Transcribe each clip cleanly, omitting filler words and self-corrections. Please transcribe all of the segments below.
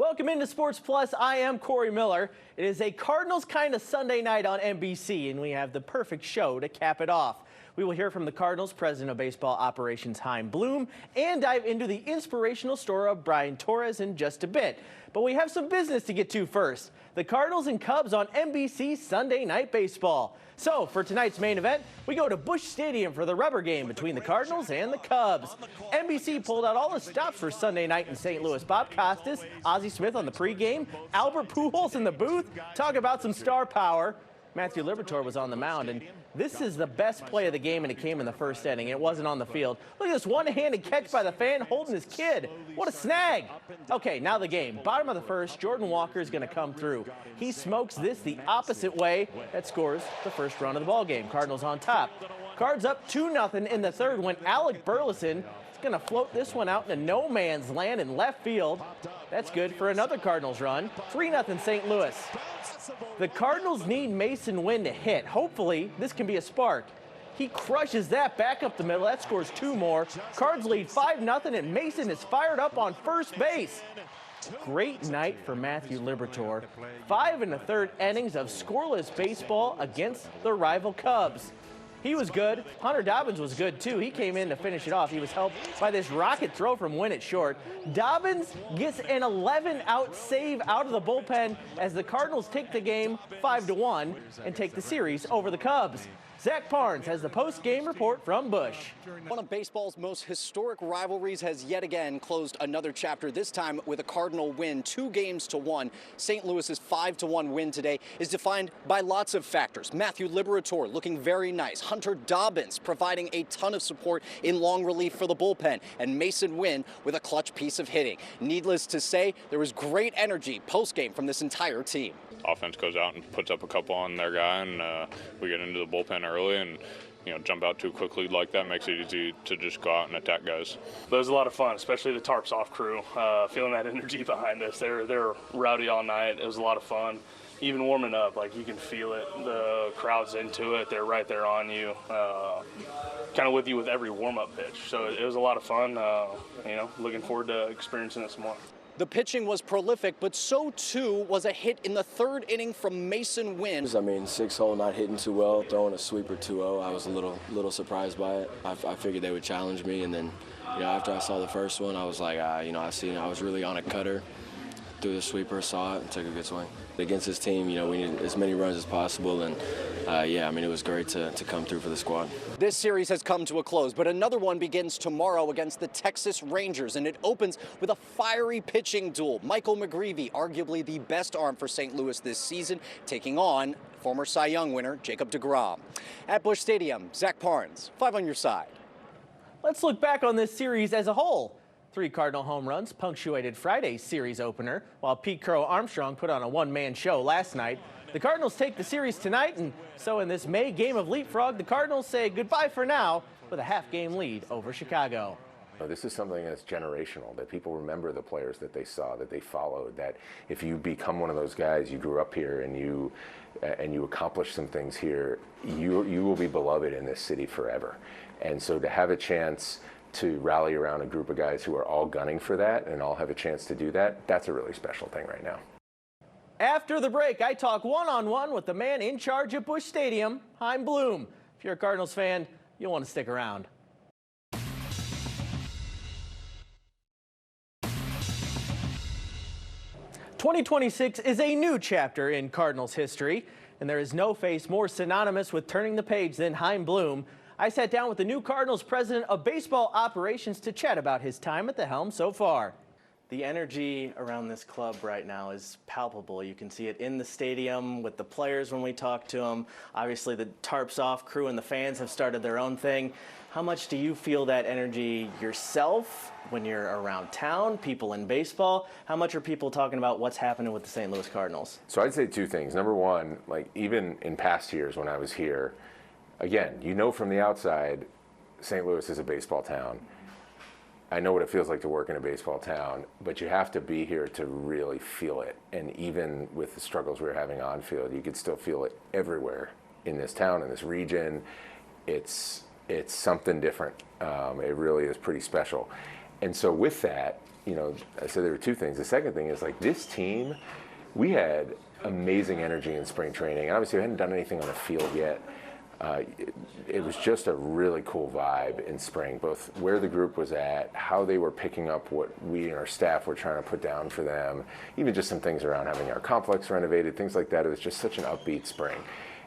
Welcome into Sports Plus. I am Corey Miller. It is a Cardinals kind of Sunday night on NBC, and we have the perfect show to cap it off. We will hear from the Cardinals president of baseball operations, Chaim Bloom, and dive into the inspirational story of Brian Torres in just a bit. But we have some business to get to first. The Cardinals and Cubs on NBC Sunday Night Baseball. So for tonight's main event, we go to Busch Stadium for the rubber game between the Cardinals and the Cubs. NBC pulled out all the stops for Sunday night in St. Louis. Bob Costas, Ozzie Smith on the pregame, Albert Pujols in the booth. Talk about some star power. Matthew Liberatore was on the mound, and this is the best play of the game, and it came in the first inning. It wasn't on the field. Look at this one-handed catch by the fan holding his kid. What a snag. Okay, now the game. Bottom of the first, Jordan Walker is going to come through. He smokes this the opposite way. That scores the first run of the ball game. Cardinals on top. Cards up 2-0 in the third when Alec Burleson is going to float this one out into no man's land in left field. That's good for another Cardinals run. 3-0 St. Louis. The Cardinals need Masyn Winn to hit. Hopefully, this can be a spark. He crushes that back up the middle. That scores two more. Cards lead 5-0, and Mason is fired up on first base. Great night for Matthew Liberatore. 5 1/3 innings of scoreless baseball against the rival Cubs. He was good. Hunter Dobbins was good, too. He came in to finish it off. He was helped by this rocket throw from Winn at short. Dobbins gets an 11-out save out of the bullpen as the Cardinals take the game 5-1 and take the series over the Cubs. Zach Parnes has the post-game report from Busch. One of baseball's most historic rivalries has yet again closed another chapter, this time with a Cardinal win, 2-1. St. Louis's 5-1 win today is defined by lots of factors. Matthew Liberatore looking very nice. Hunter Dobbins providing a ton of support in long relief for the bullpen. And Masyn Winn with a clutch piece of hitting. Needless to say, there was great energy post-game from this entire team. Offense goes out and puts up a couple on their guy, and we get into the bullpen early and jump out too quickly like that makes it easy to just go out and attack guys. But it was a lot of fun, especially the tarps off crew, feeling that energy behind us. They're rowdy all night. It was a lot of fun. Even warming up, like you can feel it. The crowd's into it. They're right there on you, kind of with you with every warm-up pitch. So it was a lot of fun. Looking forward to experiencing it some more. The pitching was prolific, but so too was a hit in the third inning from Masyn Winn. I mean, 6-hole not hitting too well, throwing a sweeper 2-0. I was a little surprised by it. I figured they would challenge me, and then after I saw the first one, I was like, I was really on a cutter. Threw the sweeper, saw it, and took a good swing. Against this team, we need as many runs as possible, and it was great to come through for the squad. This series has come to a close, but another one begins tomorrow against the Texas Rangers, and it opens with a fiery pitching duel. Michael McGreevy, arguably the best arm for St. Louis this season, taking on former Cy Young winner Jacob deGrom. At Busch Stadium, Zach Parnes, 5 on your side. Let's look back on this series as a whole. 3 Cardinal home runs punctuated Friday's series opener, while Pete Crow Armstrong put on a one-man show last night. The Cardinals take the series tonight, and so in this May game of Leapfrog, the Cardinals say goodbye for now with a half-game lead over Chicago. This is something that's generational, that people remember the players that they saw, that they followed, that if you become one of those guys, you grew up here and you accomplish some things here, you will be beloved in this city forever. And so to have a chance to rally around a group of guys who are all gunning for that and all have a chance to do that, that's a really special thing right now. After the break, I talk one-on-one with the man in charge at Busch Stadium, Chaim Bloom. If you're a Cardinals fan, you'll want to stick around. 2026 is a new chapter in Cardinals history, and there is no face more synonymous with turning the page than Chaim Bloom. I sat down with the new Cardinals president of baseball operations to chat about his time at the helm so far. The energy around this club right now is palpable. You can see it in the stadium with the players when we talk to them. Obviously, the tarps off crew and the fans have started their own thing. How much do you feel that energy yourself when you're around town, people in baseball? How much are people talking about what's happening with the St. Louis Cardinals? So I'd say 2 things. Number one, even in past years when I was here, again, from the outside, St. Louis is a baseball town. I know what it feels like to work in a baseball town, but you have to be here to really feel it. And even with the struggles we were having on field, you could still feel it everywhere in this town, in this region. It's something different. It really is pretty special. And so with that, I said there were two things. The second thing is, like, this team, we had amazing energy in spring training. And obviously, we hadn't done anything on the field yet. It was just a really cool vibe in spring, both where the group was at, how they were picking up what we and our staff were trying to put down for them, even just some things around having our complex renovated, things like that. It was just such an upbeat spring.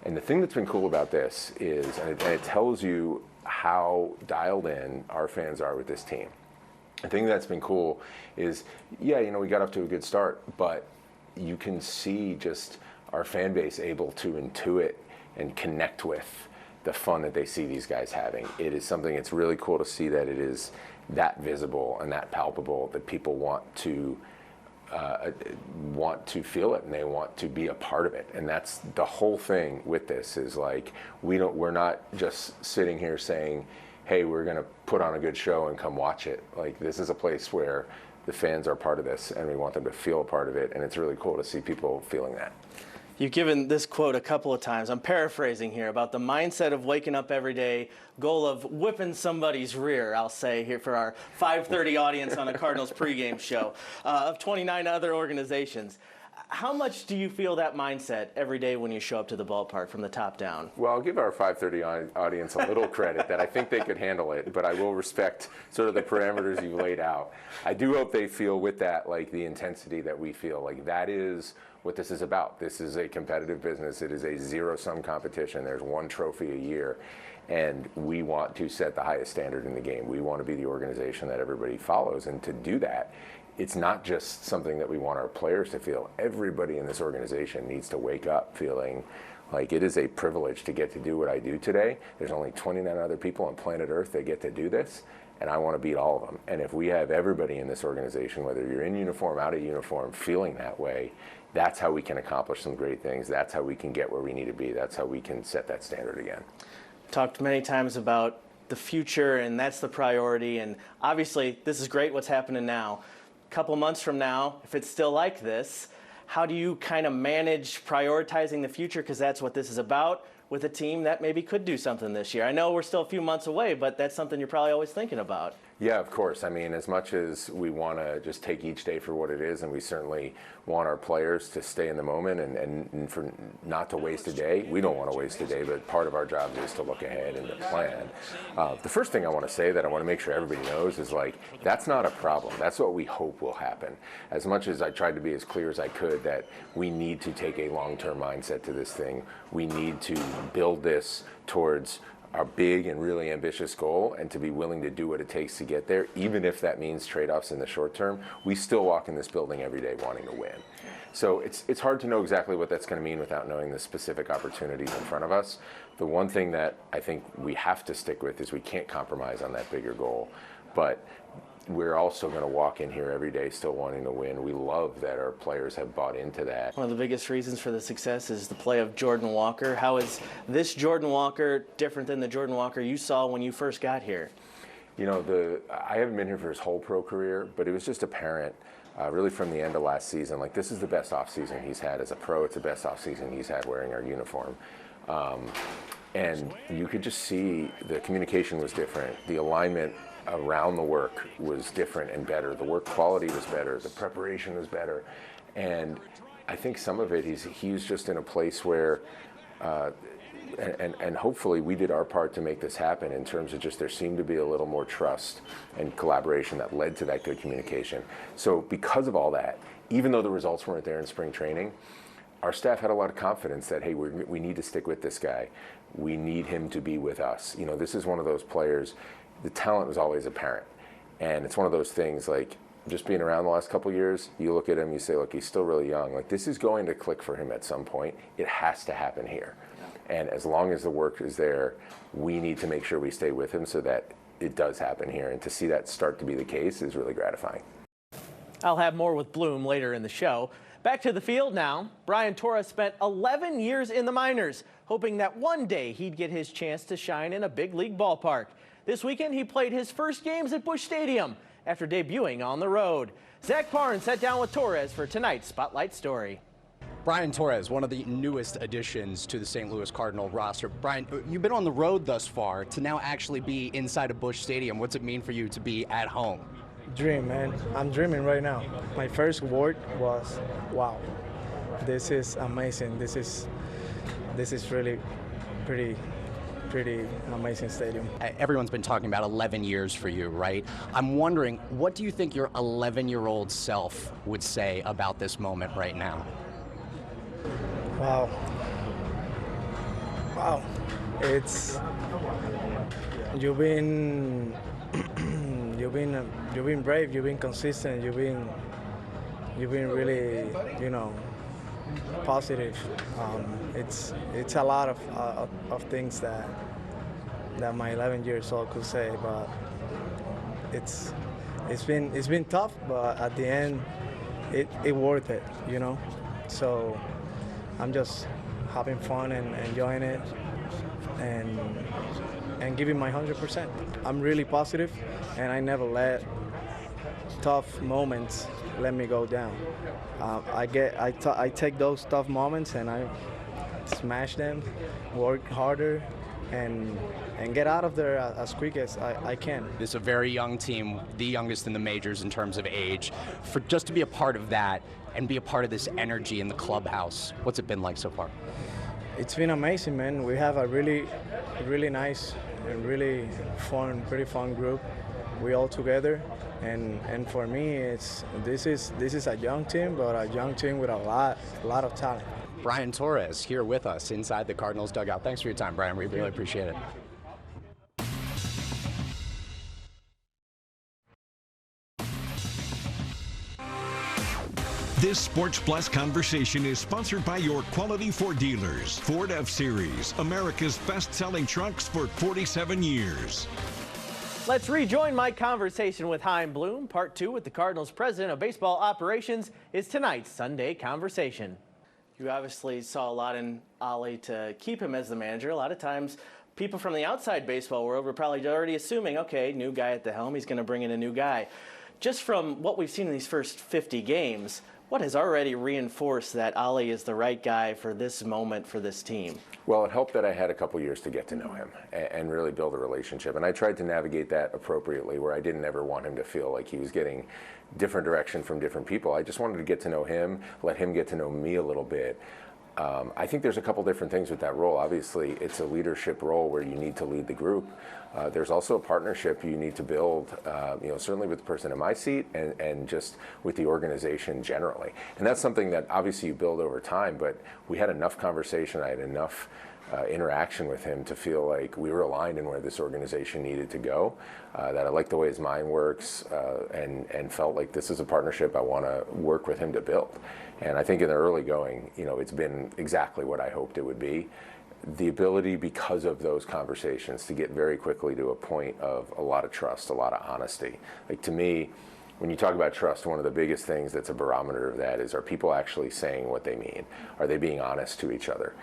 And the thing that's been cool about this is, and it tells you how dialed in our fans are with this team. The thing that's been cool is, yeah, we got off to a good start, but you can see just our fan base able to intuit and connect with the fun that they see these guys having. It is something, it's really cool to see that it is that visible and that palpable, that people want to feel it and they want to be a part of it. And that's the whole thing with this, is like, we're not just sitting here saying, hey, we're going to put on a good show and come watch it. Like, this is a place where the fans are part of this and we want them to feel a part of it. And it's really cool to see people feeling that. You've given this quote a couple of times. I'm paraphrasing here, about the mindset of waking up every day, goal of whipping somebody's rear, I'll say here for our 5:30 audience on the Cardinals pregame show, of 29 other organizations. How much do you feel that mindset every day when you show up to the ballpark from the top down? Well, I'll give our 5:30 audience a little credit that I think they could handle it, but I will respect sort of the parameters you've laid out. I do hope they feel with that, like, the intensity that we feel. Like, that is what this is about. This is a competitive business. It is a zero-sum competition. There's one trophy a year, and we want to set the highest standard in the game. We want to be the organization that everybody follows, and to do that, it's not just something that we want our players to feel. Everybody in this organization needs to wake up feeling like it is a privilege to get to do what I do today. There's only 29 other people on planet Earth that get to do this, and I want to beat all of them. And if we have everybody in this organization, whether you're in uniform, out of uniform, feeling that way, that's how we can accomplish some great things. That's how we can get where we need to be. That's how we can set that standard again. Talked many times about the future, and that's the priority. And obviously, this is great what's happening now. A couple months from now, if it's still like this, how do you kind of manage prioritizing the future? Because that's what this is about, with a team that maybe could do something this year. I know we're still a few months away, but that's something you're probably always thinking about. Yeah, of course. I mean, as much as we want to just take each day for what it is, and we certainly want our players to stay in the moment and for not to waste a day. We don't want to waste a day, but part of our job is to look ahead and to plan. The first thing I want to say that I want to make sure everybody knows is, like, that's not a problem. That's what we hope will happen. As much as I tried to be as clear as I could that we need to take a long-term mindset to this thing, we need to build this towards our big and really ambitious goal, and to be willing to do what it takes to get there, even if that means trade-offs in the short term. We still walk in this building every day wanting to win. So it's hard to know exactly what that's going to mean without knowing the specific opportunities in front of us. The one thing that I think we have to stick with is we can't compromise on that bigger goal. But we're also going to walk in here every day still wanting to win. We love that our players have bought into that. One of the biggest reasons for the success is the play of Jordan Walker. How is this Jordan Walker different than the Jordan Walker you saw when you first got here? I haven't been here for his whole pro career, but it was just apparent really from the end of last season. Like, this is the best offseason he's had as a pro. It's the best offseason he's had wearing our uniform. And you could just see the communication was different. The alignment around the work was different and better. The work quality was better. The preparation was better. And I think some of it, he's just in a place where, and hopefully we did our part to make this happen, in terms of just there seemed to be a little more trust and collaboration that led to that good communication. So because of all that, even though the results weren't there in spring training, our staff had a lot of confidence that, hey, we need to stick with this guy. We need him to be with us. This is one of those players. The talent was always apparent. And it's one of those things, like, just being around the last couple of years, you look at him, you say, look, he's still really young. Like, this is going to click for him at some point. It has to happen here. And as long as the work is there, we need to make sure we stay with him so that it does happen here. And to see that start to be the case is really gratifying. I'll have more with Bloom later in the show. Back to the field now. Brian Torres spent 11 years in the minors, hoping that one day he'd get his chance to shine in a big league ballpark. This weekend, he played his first games at Busch Stadium after debuting on the road. Zach Barnes sat down with Torres for tonight's Spotlight Story. Brian Torres, one of the newest additions to the St. Louis Cardinal roster. Brian, you've been on the road thus far. To now actually be inside of Busch Stadium, what's it mean for you to be at home? dream, man. I'm dreaming right now. My first word was, wow, this is amazing. This is really pretty amazing stadium. Everyone's been talking about 11 years for you, right? I'm wondering, what do you think your 11-year-old self would say about this moment right now? Wow. It's you've been brave. You've been consistent. You've been really, positive. It's a lot of things that my 11 years old could say, but it's been tough, but at the end it worth it, So I'm just having fun and enjoying it and giving my 100%. I'm really positive, and I never let tough moments let me go down. I take those tough moments and I smash them, work harder, and get out of there as quick as I can. It's a very young team, the youngest in the majors in terms of age. For just to be a part of that and be a part of this energy in the clubhouse, what's it been like so far? It's been amazing, man. We have a really nice and really pretty fun group. We all together, and for me, this is a young team, but a young team with a lot of talent. Brian Torres here with us inside the Cardinals dugout. Thanks for your time, Brian. We really appreciate it. This Sports Plus conversation is sponsored by your Quality Ford dealers. Ford F-Series, America's best-selling trucks for 47 years. Let's rejoin my conversation with Chaim Bloom. Part 2 with the Cardinals president of baseball operations is tonight's Sunday Conversation. You obviously saw a lot in Ali to keep him as the manager. A lot of times, people from the outside baseball world were probably already assuming, okay, new guy at the helm, he's going to bring in a new guy. Just from what we've seen in these first 50 games, what has already reinforced that Ali is the right guy for this moment for this team? Well, it helped that I had a couple years to get to know him and really build a relationship. And I tried to navigate that appropriately, where I didn't ever want him to feel like he was getting different direction from different people. I just wanted to get to know him, let him get to know me a little bit. I think there's a couple different things with that role. Obviously, it's a leadership role where you need to lead the group. There's also a partnership you need to build, certainly with the person in my seat and just with the organization generally. And that's something that obviously you build over time, but we had enough conversation, I had enough interaction with him to feel like we were aligned in where this organization needed to go, that I like the way his mind works, and felt like this is a partnership I want to work with him to build. And I think in the early going, it's been exactly what I hoped it would be. The ability, because of those conversations, to get very quickly to a point of a lot of trust, a lot of honesty. Like, to me, when you talk about trust, one of the biggest things that's a barometer of that is, are people actually saying what they mean? Are they being honest to each other?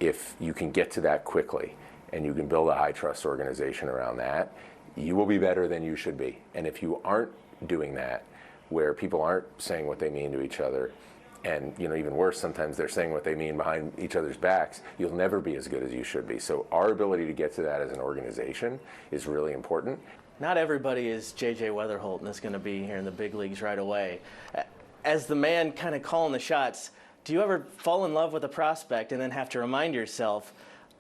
If you can get to that quickly and you can build a high trust organization around that, you will be better than you should be. And if you aren't doing that, where people aren't saying what they mean to each other, and even worse, sometimes they're saying what they mean behind each other's backs, you'll never be as good as you should be. So our ability to get to that as an organization is really important. Not everybody is J.J. Weatherholt and is going to be here in the big leagues right away. As the man kind of calling the shots, do you ever fall in love with a prospect and then have to remind yourself,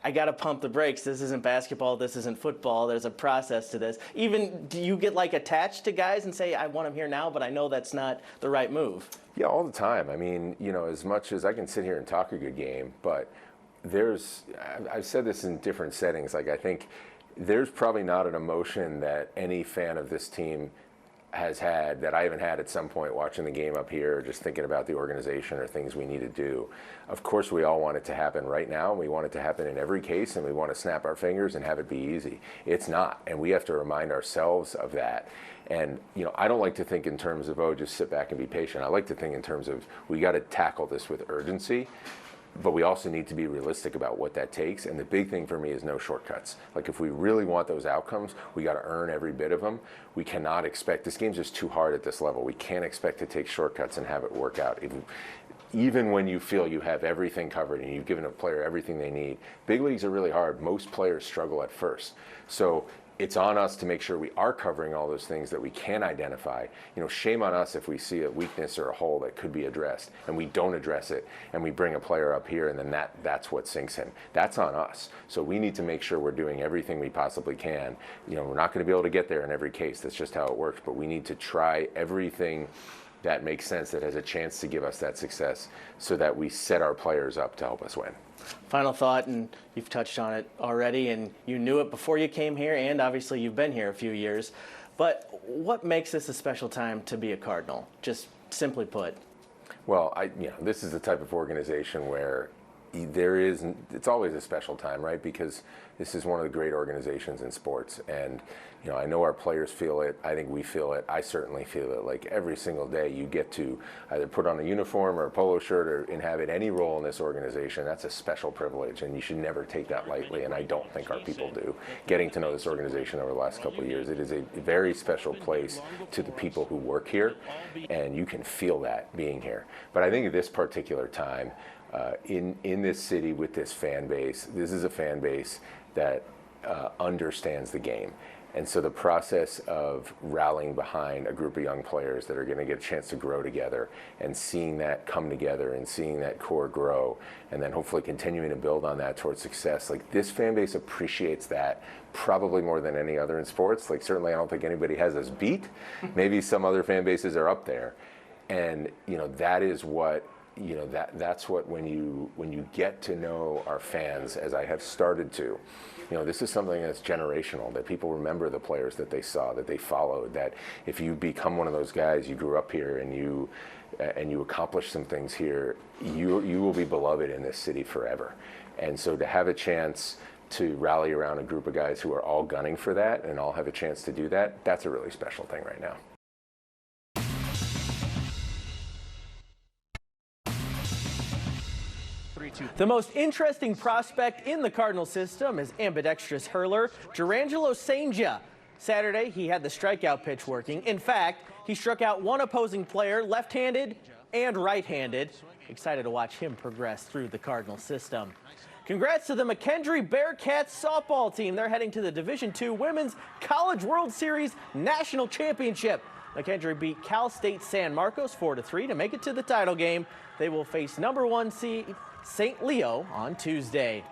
I got to pump the brakes. This isn't basketball. This isn't football. There's a process to this. Even, do you get attached to guys and say, I want him here now, but I know that's not the right move? Yeah, all the time. I mean, as much as I can sit here and talk a good game, but I've said this in different settings. I think there's probably not an emotion that any fan of this team has had that I haven't had at some point watching the game up here, just thinking about the organization or things we need to do. Of course, we all want it to happen right now, and we want it to happen in every case, and we want to snap our fingers and have it be easy. It's not, and we have to remind ourselves of that. And, I don't like to think in terms of, just sit back and be patient. I like to think in terms of, we got to tackle this with urgency. But we also need to be realistic about what that takes. And the big thing for me is no shortcuts. Like, if we really want those outcomes, we got to earn every bit of them. We cannot expect, this game's just too hard at this level. We can't expect to take shortcuts and have it work out. Even when you feel you have everything covered and you've given a player everything they need. Big leagues are really hard. Most players struggle at first. So it's on us to make sure we are covering all those things that we can identify. Shame on us if we see a weakness or a hole that could be addressed and we don't address it and we bring a player up here and then that's what sinks him. That's on us. So we need to make sure we're doing everything we possibly can. We're not going to be able to get there in every case. That's just how it works. But we need to try everything that makes sense, that has a chance to give us that success, so that we set our players up to help us win. Final thought, and you've touched on it already, and you knew it before you came here, and obviously you've been here a few years. But what makes this a special time to be a Cardinal, just simply put? Well, this is the type of organization where it's always a special time, right? Because this is one of the great organizations in sports. And, I know our players feel it. I think we feel it. I certainly feel it. Like every single day you get to either put on a uniform or a polo shirt or inhabit any role in this organization. That's a special privilege, and you should never take that lightly. And I don't think our people do. Getting to know this organization over the last couple of years, it is a very special place to the people who work here, and you can feel that being here. But I think at this particular time, in this city with this fan base, this is a fan base that understands the game. And so the process of rallying behind a group of young players that are going to get a chance to grow together and seeing that come together and seeing that core grow and then hopefully continuing to build on that towards success, like this fan base appreciates that probably more than any other in sports. Like certainly I don't think anybody has us beat. Maybe some other fan bases are up there. And, that is what that's what when you get to know our fans, as I have started to, this is something that's generational, that people remember the players that they saw, that they followed, that if you become one of those guys, you grew up here and you accomplish some things here, you will be beloved in this city forever. And so to have a chance to rally around a group of guys who are all gunning for that and all have a chance to do that, that's a really special thing right now. The most interesting prospect in the Cardinal system is ambidextrous hurler Jurrangelo St. Saturday, he had the strikeout pitch working. In fact, he struck out one opposing player, left-handed and right-handed. Excited to watch him progress through the Cardinal system. Congrats to the McKendree Bearcats softball team. They're heading to the Division II Women's College World Series National Championship. McKendree beat Cal State San Marcos 4-3 to make it to the title game. They will face number 1 seed St. Leo on Tuesday.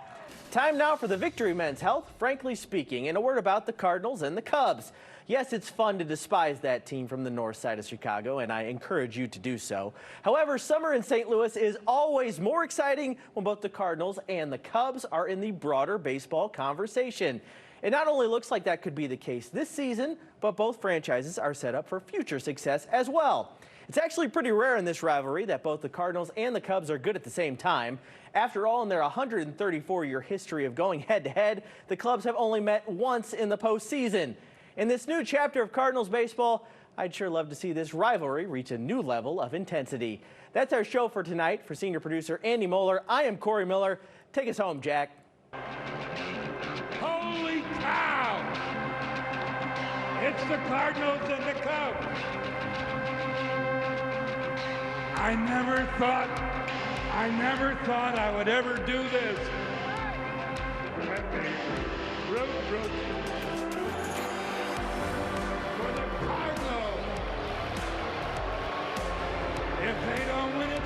Time now for the Victory Men's Health, Frankly Speaking, and a word about the Cardinals and the Cubs. Yes, it's fun to despise that team from the north side of Chicago, and I encourage you to do so. However, summer in St. Louis is always more exciting when both the Cardinals and the Cubs are in the broader baseball conversation. It not only looks like that could be the case this season, but both franchises are set up for future success as well. It's actually pretty rare in this rivalry that both the Cardinals and the Cubs are good at the same time. After all, in their 134-year history of going head-to-head, the clubs have only met once in the postseason. In this new chapter of Cardinals baseball, I'd sure love to see this rivalry reach a new level of intensity. That's our show for tonight. For senior producer Andy Moeller, I am Corey Miller. Take us home, Jack. Holy cow! It's the Cardinals and the Cubs. I never thought I would ever do this. Root for the Cardinals. If they don't win it,